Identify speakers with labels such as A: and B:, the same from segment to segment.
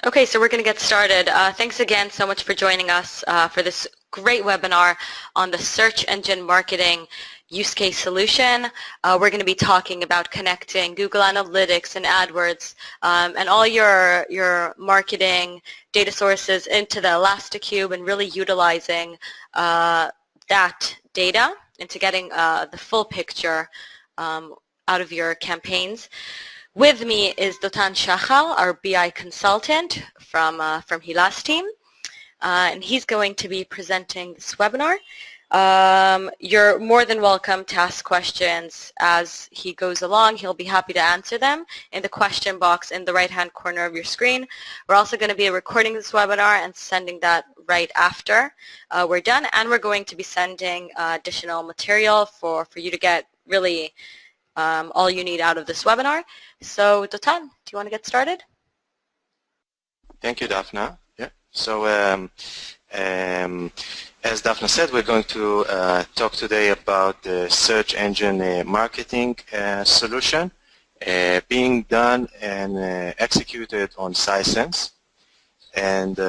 A: Okay, so we're going to get started. Thanks again so much for joining us for this great webinar on the search engine marketing use case solution. We're going to be talking about connecting Google Analytics and AdWords and all your marketing data sources into the Elasticube and really utilizing that data into getting the full picture out of your campaigns. With me is Dotan Shachal, our BI consultant from Hilas team, and he's going to be presenting this webinar. You're more than welcome to ask questions as he goes along. He'll be happy to answer them in the question box in the right-hand corner of your screen. We're also going to be recording this webinar and sending that right after we're done, and we're going to be sending additional material for you to get really all you need out of this webinar. So, Dotan, do you want to get started?
B: Thank you, Daphna. Yeah. So, as Daphna said, we're going to talk today about the search engine marketing solution being done and executed on Sisense. And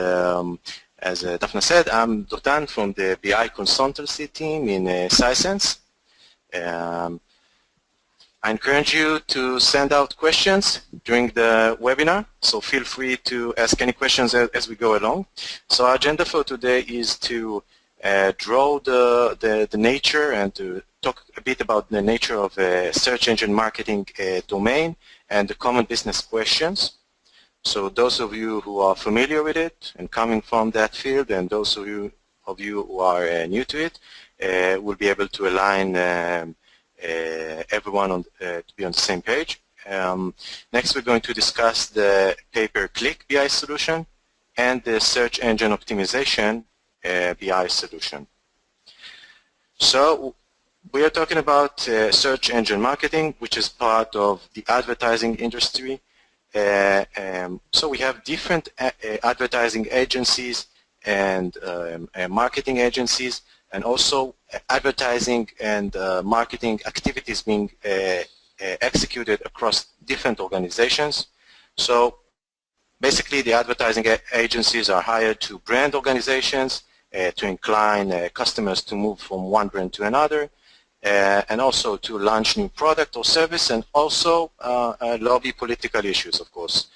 B: as Daphna said, I'm Dotan from the BI consultancy team in Sisense. I encourage you to send out questions during the webinar, so feel free to ask any questions as we go along. So our agenda for today is to draw the nature and to talk a bit about the nature of a search engine marketing domain and the common business questions. So those of you who are familiar with it and coming from that field, and those of you who are new to it will be able to align everyone to be on the same page. Next, we're going to discuss the pay-per-click BI solution and the search engine optimization BI solution. So we are talking about search engine marketing, which is part of the advertising industry. So we have different advertising agencies and marketing agencies, and also advertising and marketing activities being executed across different organizations. So basically the advertising agencies are hired to brand organizations to incline customers to move from one brand to another, and also to launch new product or service, and also lobby political issues, of course.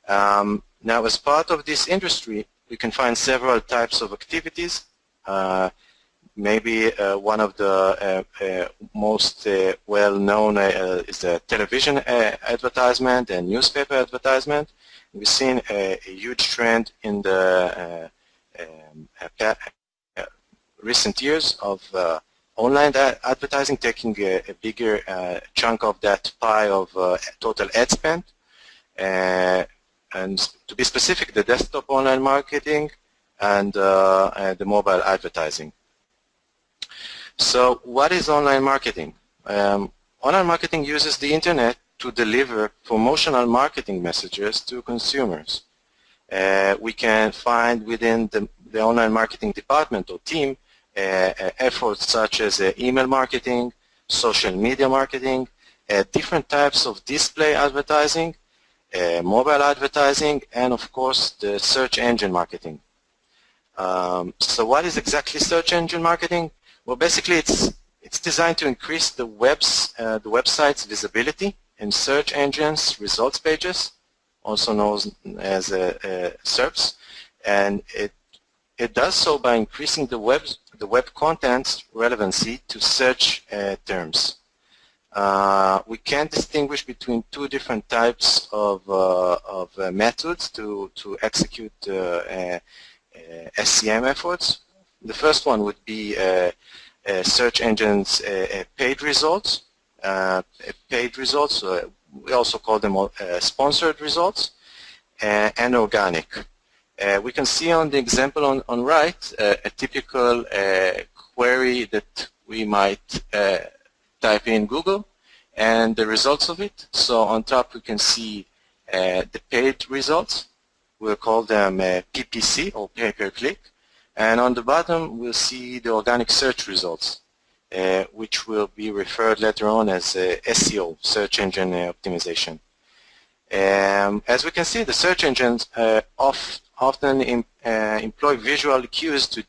B: Now, as part of this industry, we can find several types of activities. Maybe one of the most well-known is the television advertisement and newspaper advertisement. We've seen a huge trend in the recent years of online advertising taking a bigger chunk of that pie of total ad spend. And to be specific, the desktop online marketing and the mobile advertising. So what is online marketing? Online marketing uses the internet to deliver promotional marketing messages to consumers. We can find within the online marketing department or team efforts such as email marketing, social media marketing, different types of display advertising, mobile advertising, and of course the search engine marketing. So what is exactly search engine marketing? Well, basically it's designed to increase the website's visibility in search engines results pages, also known as SERPs, and it does so by increasing the web content's relevancy to search terms. We can distinguish between two different types of methods to execute SEM efforts. The first one would be search engines paid results. We also call them sponsored results, and organic. We can see on the example on right a typical query that we might type in Google and the results of it. So on top we can see the paid results. We'll call them PPC or pay-per-click. And on the bottom we'll see the organic search results, which will be referred later on as SEO, search engine optimization. As we can see, the search engines often employ visual cues to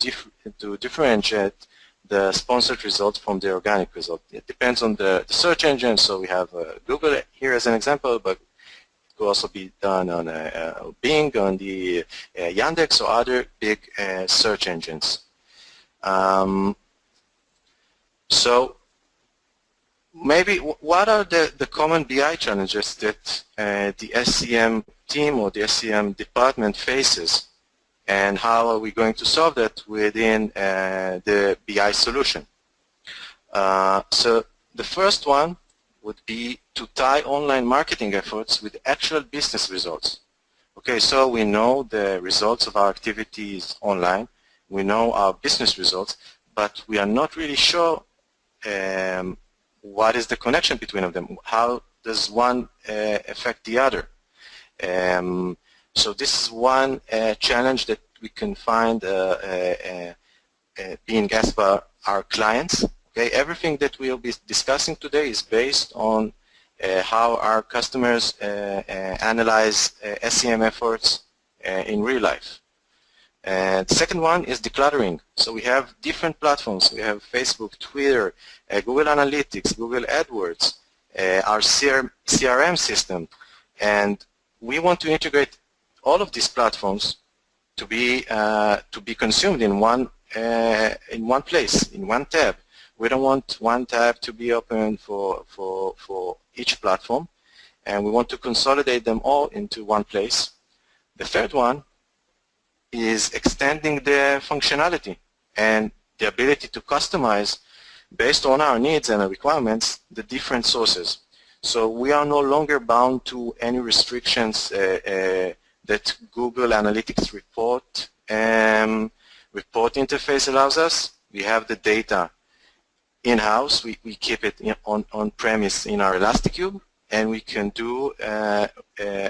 B: differentiate the sponsored result from the organic result. It depends on the search engine. So we have Google here as an example, but it could also be done on Bing, on the Yandex, or other big search engines. So maybe what are the common BI challenges that the SCM team or the SCM department faces, and how are we going to solve that within the BI solution? So the first one would be to tie online marketing efforts with actual business results. Okay, so we know the results of our activities online, we know our business results, but we are not really sure what is the connection between them? How does one affect the other? So this is one challenge that we can find being asked by our clients. Okay, everything that we'll be discussing today is based on how our customers analyze SCM efforts in real life. And the second one is decluttering. So we have different platforms. We have Facebook, Twitter, Google Analytics, Google AdWords, our CRM system, and we want to integrate all of these platforms to be consumed in one place, in one tab. We don't want one tab to be open for each platform, and we want to consolidate them all into one place. The third one is extending the functionality and the ability to customize based on our needs and our requirements the different sources. So we are no longer bound to any restrictions that Google Analytics report interface allows us. We have the data in-house. We keep it on-premise in our Elasticube, and we can do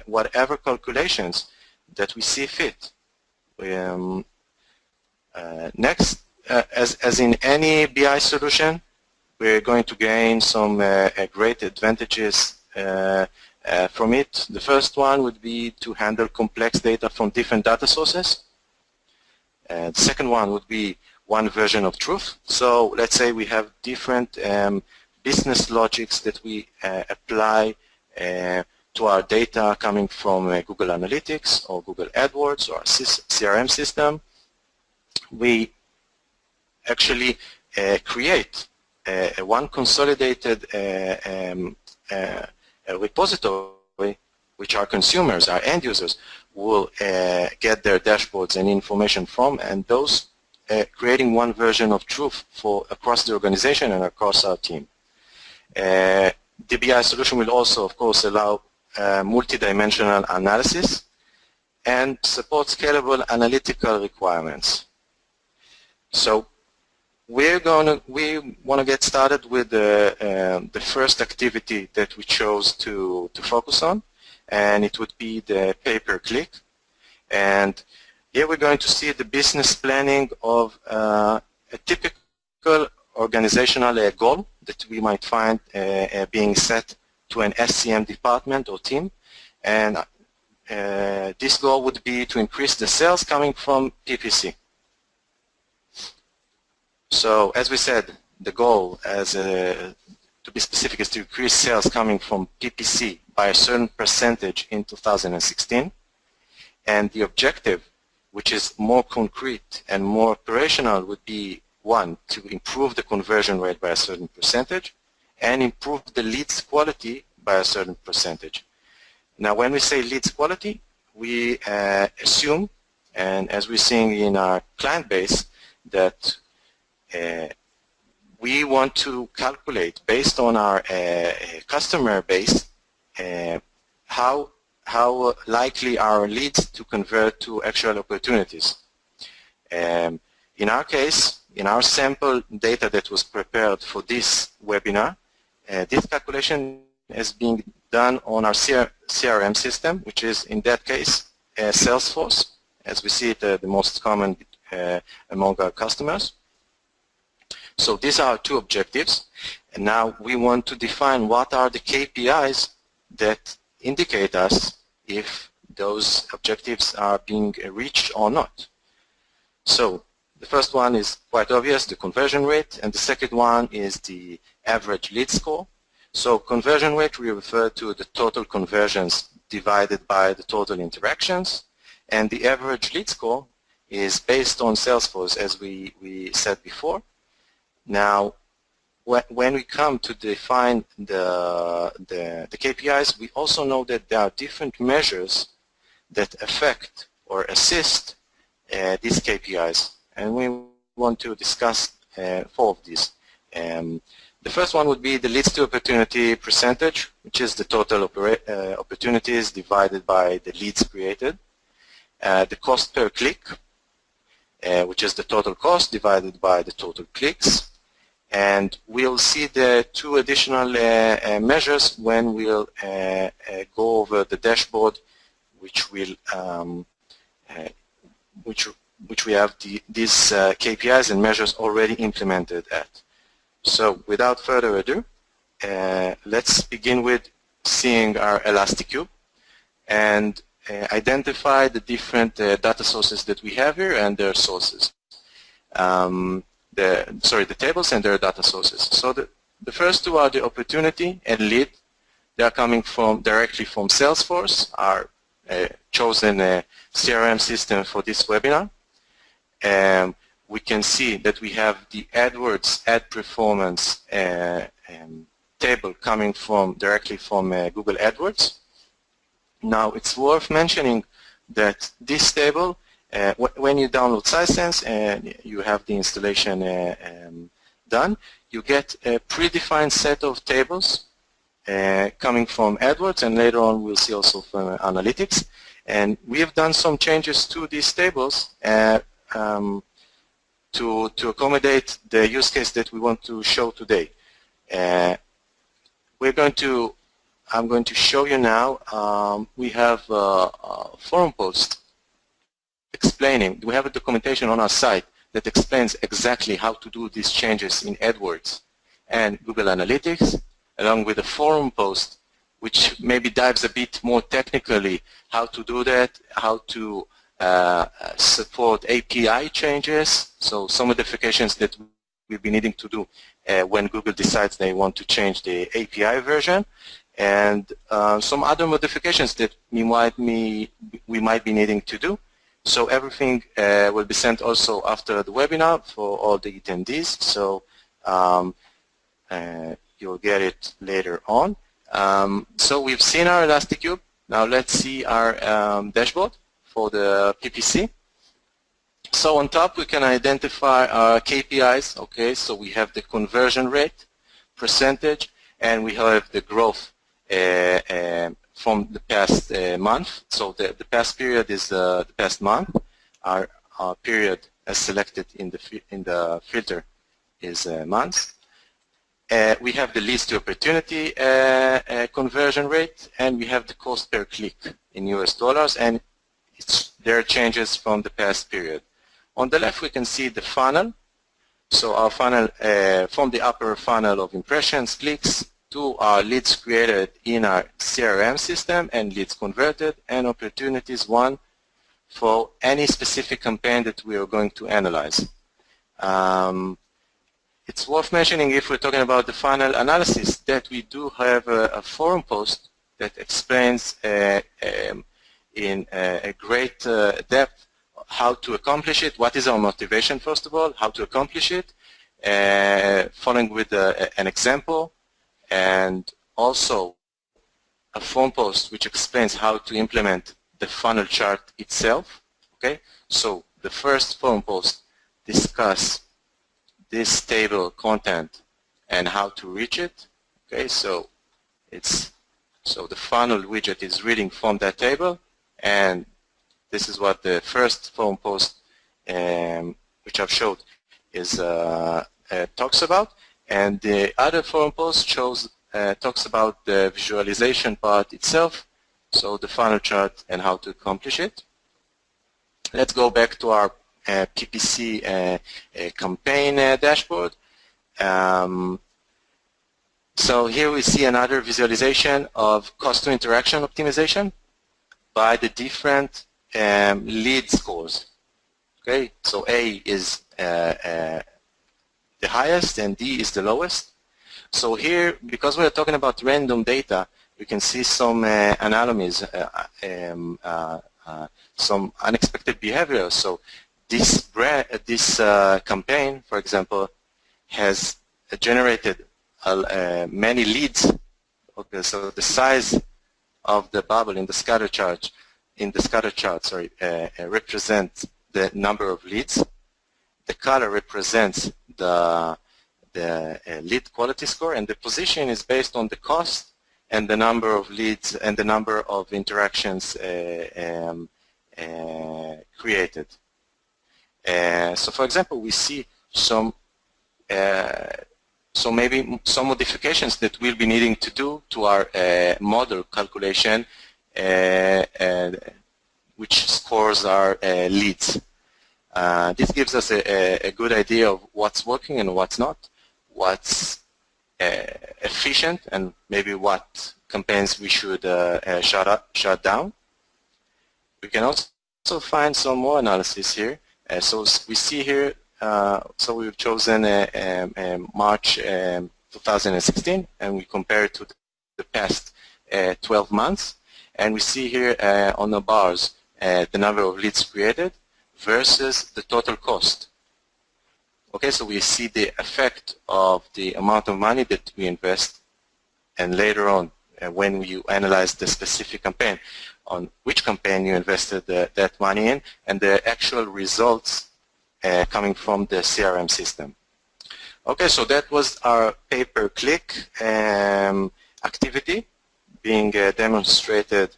B: whatever calculations that we see fit. Next, as in any BI solution, we're going to gain some great advantages from it. The first one would be to handle complex data from different data sources. The second one would be one version of truth. So let's say we have different business logics that we apply to our data coming from Google Analytics or Google AdWords or our CRM system. We actually create one consolidated repository which our consumers, our end users, will get their dashboards and information from, and those creating one version of truth for across the organization and across our team. The BI solution will also, of course, allow multidimensional analysis and support scalable analytical requirements. So we want to get started with the first activity that we chose to focus on, and it would be the pay-per-click. And here we're going to see the business planning of a typical organizational goal that we might find being set to an SCM department or team. And this goal would be to increase the sales coming from PPC. So as we said, the goal, to be specific, is to increase sales coming from PPC by a certain percentage in 2016. And the objective, which is more concrete and more operational, would be, one, to improve the conversion rate by a certain percentage and improve the leads quality by a certain percentage. Now, when we say leads quality, we assume, and as we're seeing in our client base, that we want to calculate based on our customer base how likely are leads to convert to actual opportunities. In our case, in our sample data that was prepared for this webinar, this calculation is being done on our CRM system, which is in that case Salesforce, as we see it the most common among our customers. So these are our two objectives, and now we want to define what are the KPIs that indicate us if those objectives are being reached or not. So the first one is quite obvious, the conversion rate, and the second one is the average lead score. So conversion rate, we refer to the total conversions divided by the total interactions, and the average lead score is based on Salesforce, as we said before. Now, when we come to define the KPIs, we also know that there are different measures that affect or assist these KPIs, and we want to discuss 4 of these. The first one would be the leads to opportunity percentage, which is the total opportunities divided by the leads created. The cost per click, which is the total cost divided by the total clicks. And we'll see the 2 additional measures when we'll go over the dashboard, which will which we have these KPIs and measures already implemented at. So without further ado, let's begin with seeing our ElastiCube and identify the different data sources that we have here and their sources. The tables and their data sources. So the first 2 are the opportunity and lead. They are coming directly from Salesforce, our chosen CRM system for this webinar. We can see that we have the AdWords ad performance table coming directly from Google AdWords. Now it's worth mentioning that this table, when you download Sisense and you have the installation done, you get a predefined set of tables coming from AdWords, and later on we'll see also from Analytics. And we have done some changes to these tables to accommodate the use case that we want to show today. I'm going to show you now. We have a forum post explaining. We have a documentation on our site that explains exactly how to do these changes in AdWords and Google Analytics, along with a forum post which maybe dives a bit more technically how to do that, how to support API changes, so some modifications that we'll be needing to do when Google decides they want to change the API version, and some other modifications that we might be needing to do. So everything will be sent also after the webinar for all the attendees, so you'll get it later on. So we've seen our ElastiCube. Now let's see our dashboard for the PPC. So on top we can identify our KPIs. Okay, so we have the conversion rate, percentage, and we have the growth from the past month. So the past period is the past month. Our period as selected in the filter is months. We have the leads to opportunity conversion rate, and we have the cost per click in US dollars, and there are changes from the past period. On the left we can see the funnel. So our funnel, from the upper funnel of impressions, clicks, to our leads created in our CRM system and leads converted, and opportunities 1 for any specific campaign that we are going to analyze. It's worth mentioning, if we're talking about the funnel analysis, that we do have a forum post that explains in a great depth how to accomplish it, what is our motivation first of all, how to accomplish it, following with an example, and also a forum post which explains how to implement the funnel chart itself. Okay, so the first forum post discuss this table content and how to reach it. Okay, so the funnel widget is reading from that table, and this is what the first forum post, which I've showed, is talks about, and the other forum post talks about the visualization part itself, so the funnel chart and how to accomplish it. Let's go back to our PPC campaign dashboard. So here we see another visualization of cost to interaction optimization. by the different lead scores. Okay, so A is the highest and D is the lowest. So here, because we're talking about random data, you can see some anomalies, some unexpected behavior. So this campaign, for example, has generated many leads. Okay, so the size of the bubble in the scatter chart, represents the number of leads. The color represents the lead quality score, and the position is based on the cost and the number of leads and the number of interactions created. So, for example, we see some maybe some modifications that we'll be needing to do to our model calculation, which scores our leads. This gives us a good idea of what's working and what's not, what's efficient, and maybe what campaigns we should shut down. We can also find some more analysis here. So we see here, so we've chosen March 2016, and we compare it to the past 12 months. And we see here on the bars the number of leads created versus the total cost. Okay, so we see the effect of the amount of money that we invest, and later on, when you analyze the specific campaign, on which campaign you invested that money in, and the actual results coming from the CRM system. Okay, so that was our pay-per-click activity being demonstrated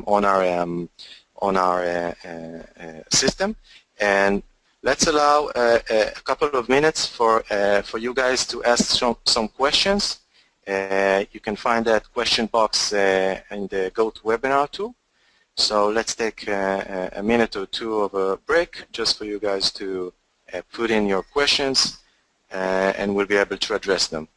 B: on our system, and let's allow a couple of minutes for you guys to ask some questions. You can find that question box in the GoToWebinar tool. So let's take a minute or two of a break just for you guys to put in your questions, and we'll be able to address them.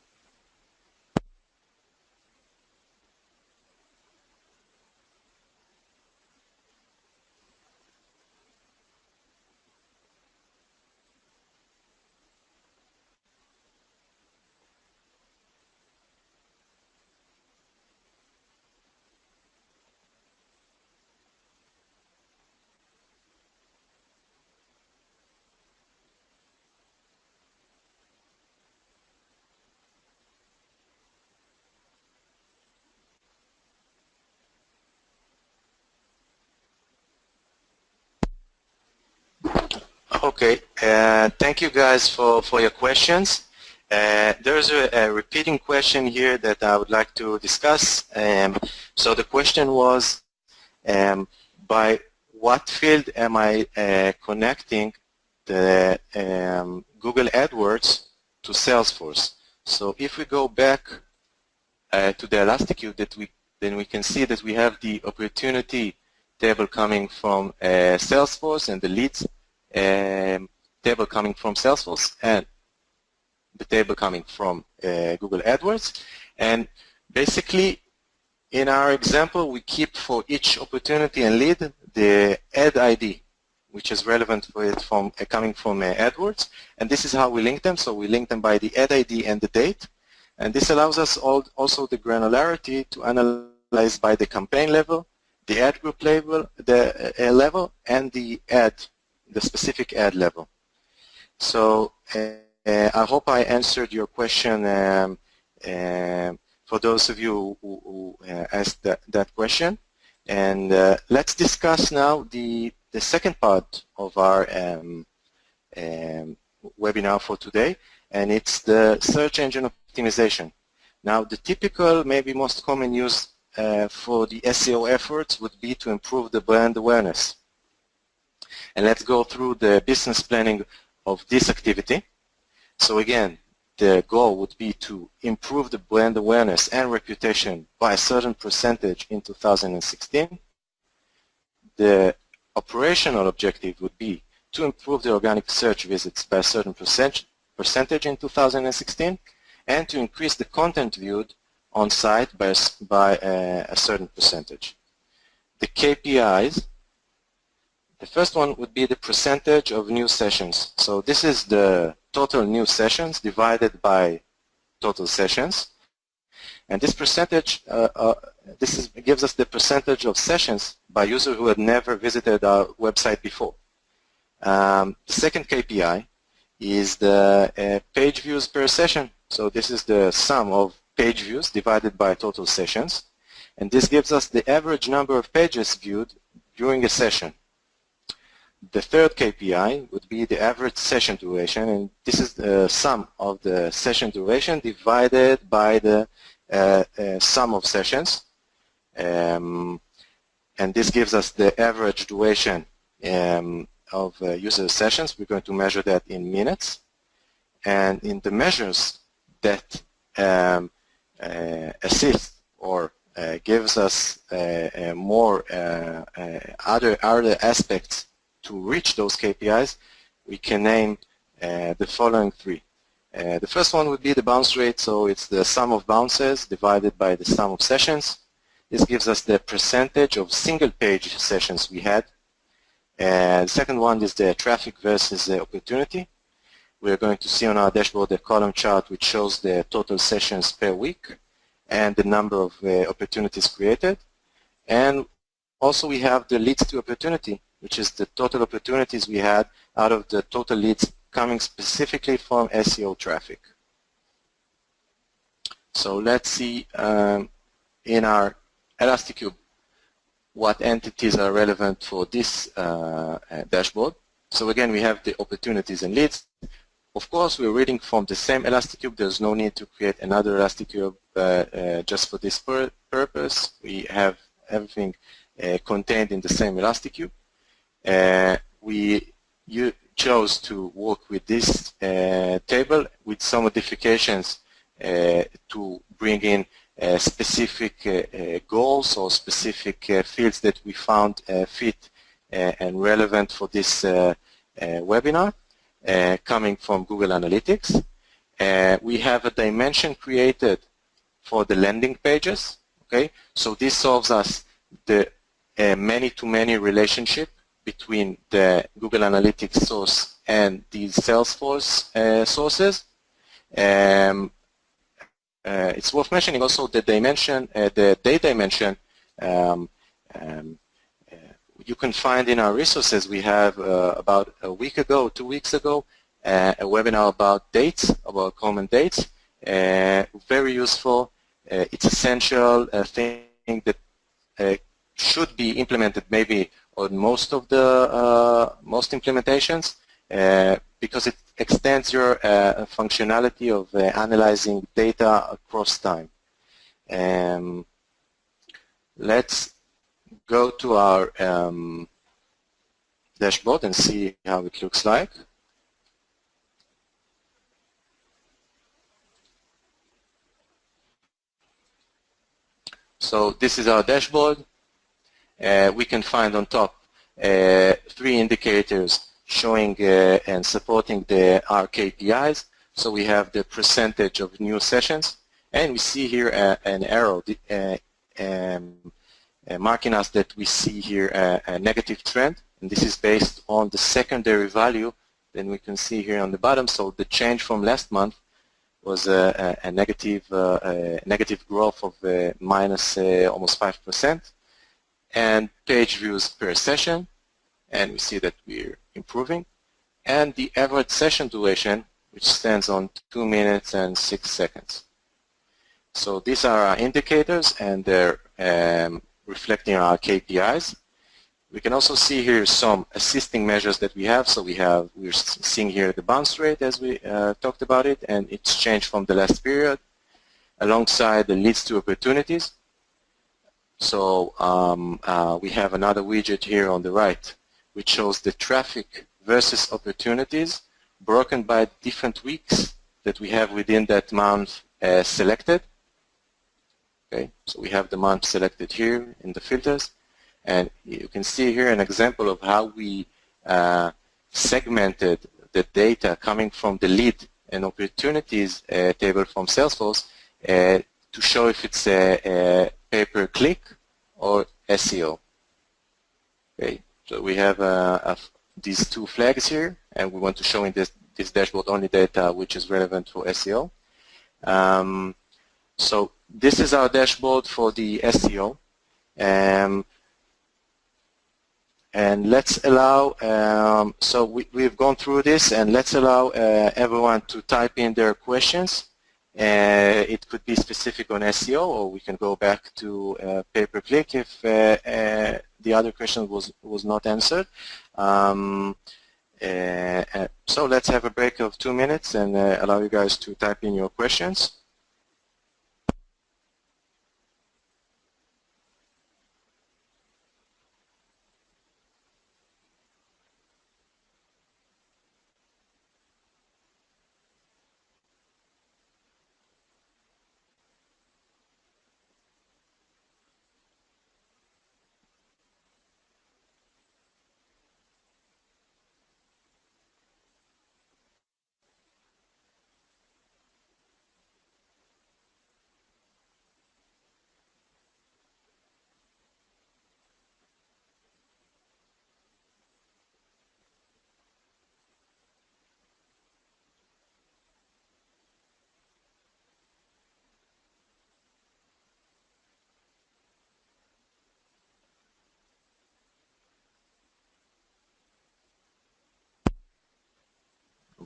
B: Okay, thank you guys for your questions. There's a repeating question here that I would like to discuss. So the question was, by what field am I connecting the Google AdWords to Salesforce? So if we go back to the Elasticview, then we can see that we have the opportunity table coming from Salesforce and the leads table coming from Salesforce and the table coming from Google AdWords. And basically, in our example, we keep for each opportunity and lead the ad ID, which is relevant for it from coming from AdWords. And this is how we link them. So we link them by the ad ID and the date. And this allows us also the granularity to analyze by the campaign level, the ad group level, level, and the specific ad level. So I hope I answered your question for those of you who asked that question. And let's discuss now the second part of our webinar for today, and it's the search engine optimization. Now, the typical, maybe most common use for the SEO efforts would be to improve the brand awareness. And let's go through the business planning of this activity. So again, the goal would be to improve the brand awareness and reputation by a certain percentage in 2016. The operational objective would be to improve the organic search visits by a certain percentage in 2016, and to increase the content viewed on site by a certain percentage. the KPIs. The first one would be the percentage of new sessions. So this is the total new sessions divided by total sessions. And this percentage, gives us the percentage of sessions by users who had never visited our website before. The second KPI is the page views per session. So this is the sum of page views divided by total sessions. And this gives us the average number of pages viewed during a session. The third KPI would be the average session duration, and this is the sum of the session duration divided by the sum of sessions. And this gives us the average duration of user sessions. We're going to measure that in minutes. And in the measures that assist or gives us more other aspects to reach those KPIs, we can name the following three. The first one would be the bounce rate, so it's the sum of bounces divided by the sum of sessions. This gives us the percentage of single page sessions we had. The second one is the traffic versus opportunity. We're going to see on our dashboard a column chart which shows the total sessions per week and the number of opportunities created. And also we have the leads to opportunity, which is the total opportunities we had out of the total leads coming specifically from SEO traffic. So let's see in our Elasticube what entities are relevant for this dashboard. So again, we have the opportunities and leads. Of course, we're reading from the same Elasticube. There's no need to create another Elasticube just for this purpose. We have everything contained in the same Elasticube. You chose to work with this table with some modifications to bring in specific goals or specific fields that we found fit and relevant for this webinar coming from Google Analytics. We have a dimension created for the landing pages. Okay, so this solves us the many-to-many relationship between the Google Analytics source and these Salesforce sources. It's worth mentioning also the dimension, the date dimension. You can find in our resources. We have about a week ago, 2 weeks ago, a webinar about dates, about common dates. Very useful. It's essential thing that should be implemented maybe on most of the most implementations because it extends your functionality of analyzing data across time. Let's go to our dashboard and see how it looks like. So this is our dashboard. We can find on top 3 indicators showing and supporting our KPIs. So we have the percentage of new sessions, and we see here an arrow marking us that we see here a negative trend, and this is based on the secondary value. Then we can see here on the bottom, so the change from last month was a negative growth of minus almost 5%, and page views per session, and we see that we're improving, and the average session duration, which stands on 2 minutes and 6 seconds. So these are our indicators, and they're reflecting our KPIs. We can also see here some assisting measures that we have. So we're seeing here the bounce rate as we talked about it, and it's changed from the last period, alongside the leads to opportunities. So we have another widget here on the right, which shows the traffic versus opportunities broken by different weeks that we have within that month selected. Okay, so we have the month selected here in the filters, and you can see here an example of how we segmented the data coming from the lead and opportunities table from Salesforce to show if it's a pay-per-click or SEO. Okay, so we have these two flags here, and we want to show in this dashboard only data which is relevant for SEO. So this is our dashboard for the SEO. And let's allow, so we've gone through this, and let's allow everyone to type in their questions. It could be specific on SEO, or we can go back to pay-per-click if the other question was not answered. So let's have a break of 2 minutes and allow you guys to type in your questions.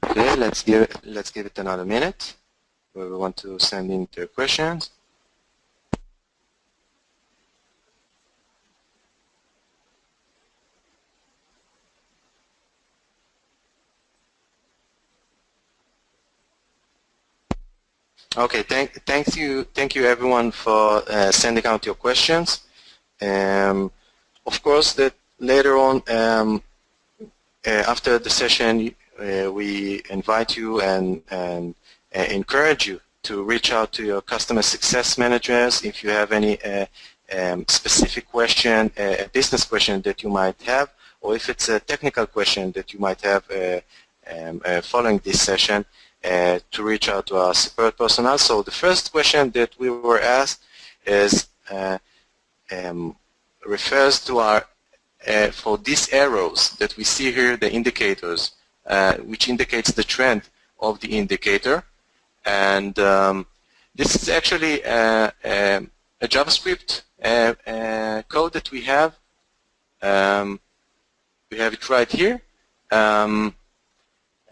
B: Okay, let's give it another minute. We want to send in their questions. Okay, thank you everyone for sending out your questions. Of course, that later on after the session, we invite you and encourage you to reach out to your customer success managers if you have any specific question, a business question that you might have, or if it's a technical question that you might have following this session, to reach out to our support personnel. So the first question that we were asked is refers to our for these arrows that we see here, the indicators, which indicates the trend of the indicator. And this is actually a JavaScript code that we have. We have it right here.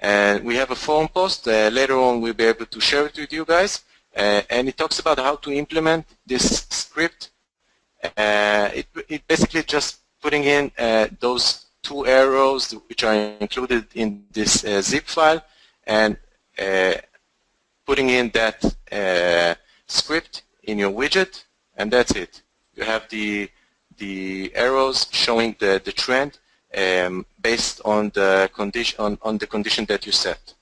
B: And we have a forum post. Later on, we'll be able to share it with you guys. And it talks about how to implement this script. It basically just putting in those two arrows which are included in this zip file, and putting in that script in your widget, and that's it. You have the arrows showing the trend based on the condition that you set.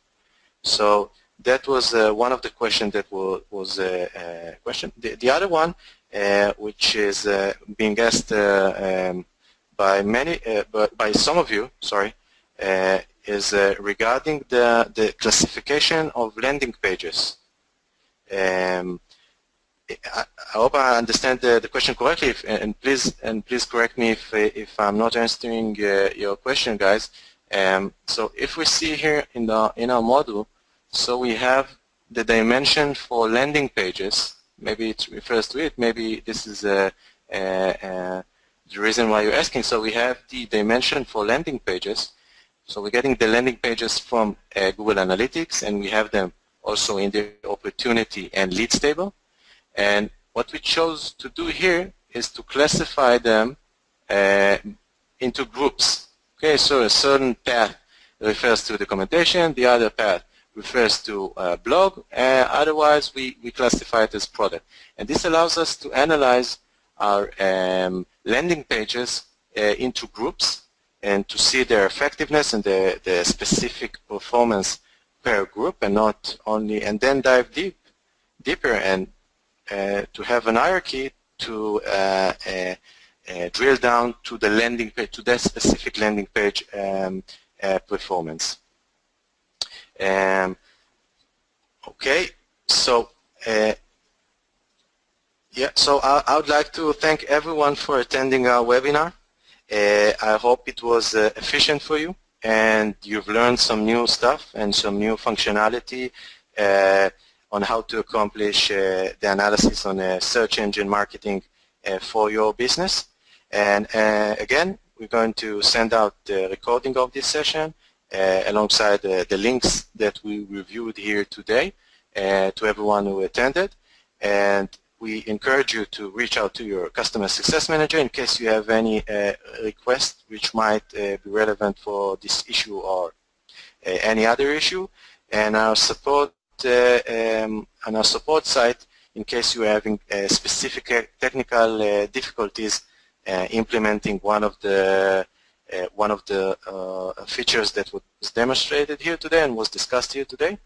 B: So that was one of the questions that was a question. The other one, which is being asked by many, by some of you, sorry, is regarding the classification of landing pages. I hope I understand the question correctly, and please correct me if I'm not answering your question, guys. So if we see here in our module, so we have the dimension for landing pages. Maybe it refers to it. Maybe this is the reason why you're asking. So we have the dimension for landing pages. So we're getting the landing pages from Google Analytics, and we have them also in the opportunity and leads table. And what we chose to do here is to classify them into groups. Okay, so a certain path refers to documentation, the other path refers to blog, otherwise we classify it as product. And this allows us to analyze our landing pages into groups and to see their effectiveness and the specific performance per group, and not only, and then dive deeper and to have an hierarchy to drill down to the landing page, to that specific landing page performance. Okay, so yeah, so I would like to thank everyone for attending our webinar, I hope it was efficient for you and you've learned some new stuff and some new functionality on how to accomplish the analysis on search engine marketing for your business. And again, we're going to send out the recording of this session alongside the links that we reviewed here today to everyone who attended. And we encourage you to reach out to your customer success manager in case you have any requests which might be relevant for this issue or any other issue. And our support on our support site, in case you're having specific technical difficulties implementing one of the features that was demonstrated here today and was discussed here today.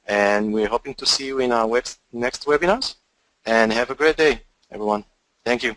B: And we're hoping to see you in our next webinars. And have a great day, everyone. Thank you.